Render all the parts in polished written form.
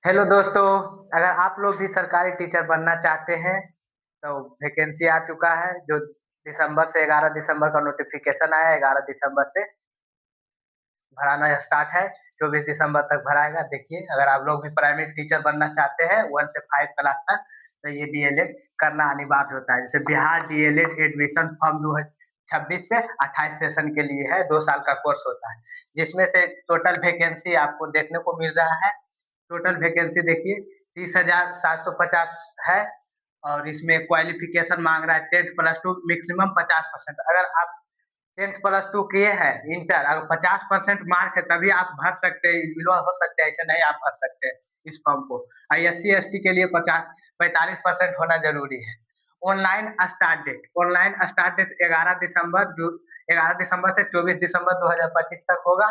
Hello दोस्तों, अगर आप लोग भी सरकारी टीचर बनना चाहते हैं तो वैकेंसी आ चुका है। जो दिसंबर से 11 दिसंबर का नोटिफिकेशन आया है, 11 दिसंबर से भराना स्टार्ट है। 24 दिसंबर तक भराएगा। देखिए, अगर आप लोग भी प्राइमरी टीचर बनना चाहते हैं 1 से 5 क्लास तक, तो ये डीएलएड करना अनिवार्य होता है। जैसे बिहार डीएलएड एडमिशन फॉर्म 2026 से 28 सेशन के लिए है, 2 साल का कोर्स होता है, जिसमें से टोटल वैकेंसी आपको देखने को मिल रहा है। टोटल वैकेंसी देखिए 30,750 है। और इसमें क्वालिफिकेशन मांग रहा है 10th प्लस टू, मैक्सिमम 50%। अगर आप 10th प्लस टू किए हैं इंटर, अगर 50% मार्क है तभी आप भर सकते हैं, एलिजिबल हो सकते हैं, ऐसे नहीं आप भर सकते हैं इस फॉर्म को। और एससी एसटी के लिए 45% होना जरूरी है। Online start date, online start date 11 दिसंबर से 24 दिसंबर 2025 तक होगा।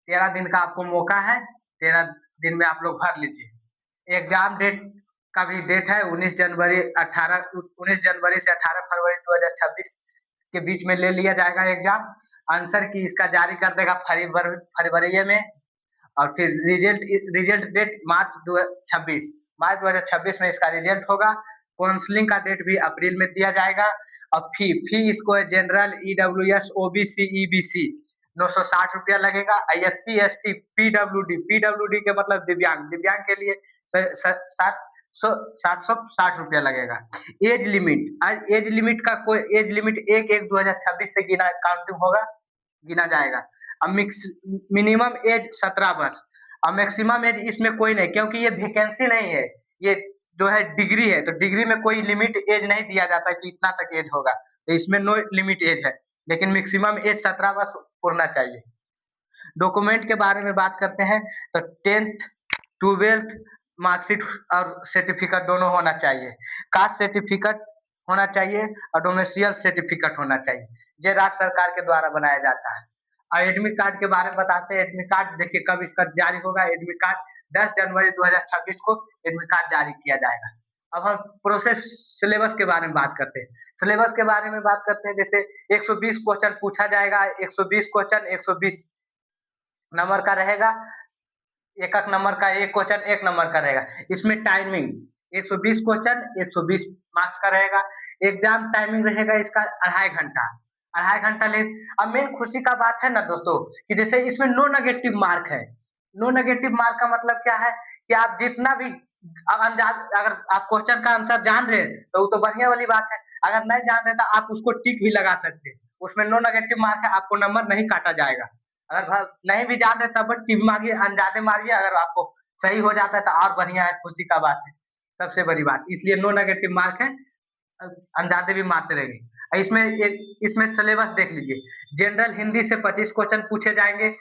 13 दिन का आपको मौका है। 13 दिन में आप लोग भर लीजिए। एग्जाम डेट का भी डेट है 19 जनवरी से 18 फरवरी 2026 के बीच में ले लिया जाएगा एग्जाम। आंसर की इसका जारी कर देगा फरवरी में। और फिर रिजल्ट रिजल्ट डेट मार्च 2026 में इसका रिजल्ट होगा। काउंसलिंग का डेट भी अप्रैल में दिया जाएगा। और फी इसको है जनरल ईडब्ल्यूएस ओबीसी ईबीसी 960 रुपया लगेगा। एससी एसटी पीडब्ल्यूडी के मतलब दिव्यांग दिव्यांग के लिए 760 रुपया लगेगा। एज लिमिट का कोई एज लिमिट 1/1/2026 से काउंटिंग होगा, गिना जाएगा। अब मिनिमम एज 17 वर्ष। और मैक्सिमम एज इसमें कोई नहीं, क्योंकि ये वैकेंसी नहीं है, ये जो है डिग्री है। तो डिग्री में कोई लिमिट एज नहीं दिया जाता कि इतना तक एज होगा, तो इसमें नो लिमिट एज है। लेकिन मैक्सिमम एज 17 वर्ष होना चाहिए। डॉक्यूमेंट के बारे में बात करते हैं तो 10th 12th मार्कशीट और सर्टिफिकेट दोनों होना चाहिए। कास्ट सर्टिफिकेट होना चाहिए और डोमेस्टियल सर्टिफिकेट होना चाहिए। ये राज्य सरकार के द्वारा बनाया जाता है। और एडमिट कार्ड के बारे में बताते हैं। एडमिट कार्ड देखिए कब इसका जारी होगा। एडमिट कार्ड 10 जनवरी 2026 को एडमिट कार्ड जारी किया जाएगा। अब हम प्रोसेस सिलेबस के बारे में बात करते हैं। सिलेबस के बारे में बात करते हैं, जैसे 120 क्वेश्चन पूछा जाएगा। 120 क्वेश्चन 120 नंबर का रहेगा। एक एक नंबर का एक क्वेश्चन एक नंबर का रहेगा। इसमें टाइमिंग 120 क्वेश्चन 120 मार्क्स का रहेगा। एग्जाम टाइमिंग रहेगा इसका 2.5 घंटा। 2.5 घंटा ले। अब मेन खुशी का बात है ना दोस्तों, कि जैसे इसमें नो नेगेटिव मार्क है। नो नेगेटिव मार्क का मतलब क्या है कि आप जितना भी अगर आप क्वेश्चन का आंसर जान रहे हैं तो वो तो बढ़िया वाली बात है। अगर नहीं जान रहे तो आप उसको टिक भी लगा सकते हैं। उसमें नो नेगेटिव मार्क है, आपको नंबर नहीं काटा जाएगा। अगर नहीं भी जान रहे तब टिक मांगिए, अंदाजे मारिए। अगर आपको सही हो जाता है तो और बढ़िया है, खुशी का बात है। सबसे बड़ी बात इसलिए नो नेगेटिव मार्क है। अंदाजे भी मारते रहेंगे। इसमें सिलेबस देख लीजिए। जनरल हिंदी से 25 क्वेश्चन पूछे जाएंगे।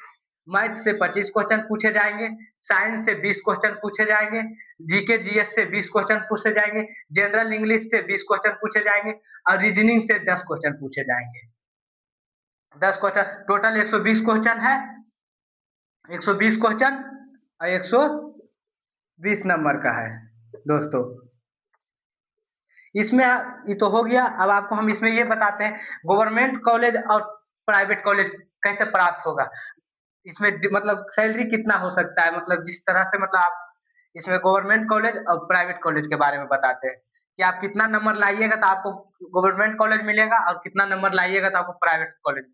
मैथ से 25 क्वेश्चन पूछे जाएंगे। साइंस से 20 क्वेश्चन पूछे जाएंगे। जीके जीएस से 20 क्वेश्चन पूछे जाएंगे। जनरल इंग्लिश से 20 क्वेश्चन पूछे जाएंगे। और रीजनिंग से 10 क्वेश्चन पूछे जाएंगे। 10 क्वेश्चन टोटल 120 क्वेश्चन है। 120 क्वेश्चन और 120 नंबर का है दोस्तों। इसमें ये तो हो गया। अब आपको हम इसमें ये बताते हैं गवर्नमेंट कॉलेज और प्राइवेट कॉलेज कैसे प्राप्त होगा। इसमें मतलब सैलरी कितना हो सकता है, मतलब जिस तरह से मतलब आप इसमें गवर्नमेंट कॉलेज और प्राइवेट कॉलेज के बारे में बताते हैं कि आप कितना नंबर लाइएगा तो आपको गवर्नमेंट कॉलेज मिलेगा, और कितना नंबर लाइएगा तो आपको प्राइवेट कॉलेज।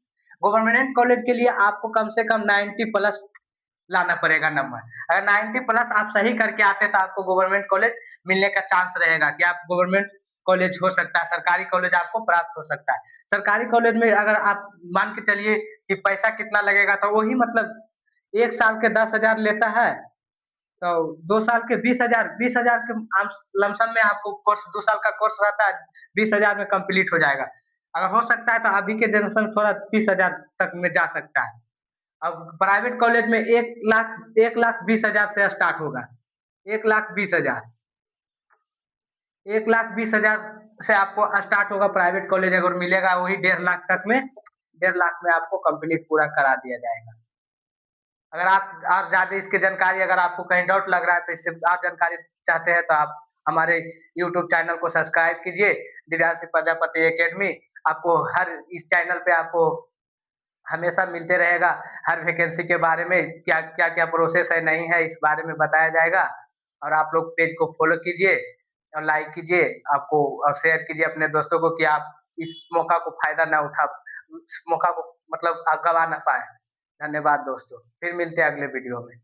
गवर्नमेंट कॉलेज के लिए आपको कम से कम 90 प्लस लाना पड़ेगा नंबर। अगर 90 प्लस आप सही करके आते हैं तो आपको गवर्नमेंट कॉलेज मिलने का चांस रहेगा कि आप गवर्नमेंट कॉलेज हो सकता है, सरकारी कॉलेज आपको प्राप्त हो सकता है। सरकारी कॉलेज में अगर आप मान के चलिए कि पैसा कितना लगेगा, तो वही मतलब 1 साल के 10,000 लेता है, तो 2 साल के 20,000, 20,000 के लमसम में आपको कोर्स 2 साल का कोर्स रहता है। 20,000 में कंप्लीट हो जाएगा। अगर हो सकता है तो अभी के जनरेशन थोड़ा 30,000 तक में जा सकता है। अब प्राइवेट कॉलेज में 1,20,000 से स्टार्ट होगा। 1,20,000, 1,20,000 से आपको स्टार्ट होगा प्राइवेट कॉलेज। अगर मिलेगा वही 1.5 लाख तक में, 1.5 लाख में आपको कंप्लीट पूरा करा दिया जाएगा। अगर आप और ज्यादा इसकी जानकारी, अगर आपको कहीं डाउट लग रहा है तो इससे और जानकारी चाहते हैं तो आप हमारे यूट्यूब चैनल को सब्सक्राइब कीजिए, दिव्यांश प्रजापति एकेडमी। आपको हर इस चैनल पे आपको हमेशा मिलते रहेगा। हर वैकेंसी के बारे में क्या क्या क्या प्रोसेस है नहीं है इस बारे में बताया जाएगा। और आप लोग पेज को फॉलो कीजिए और लाइक कीजिए, आपको और शेयर कीजिए अपने दोस्तों को कि आप इस मौका को फ़ायदा ना उठा इस मौका को मतलब आप गँवा ना पाएँ। धन्यवाद दोस्तों, फिर मिलते हैं अगले वीडियो में।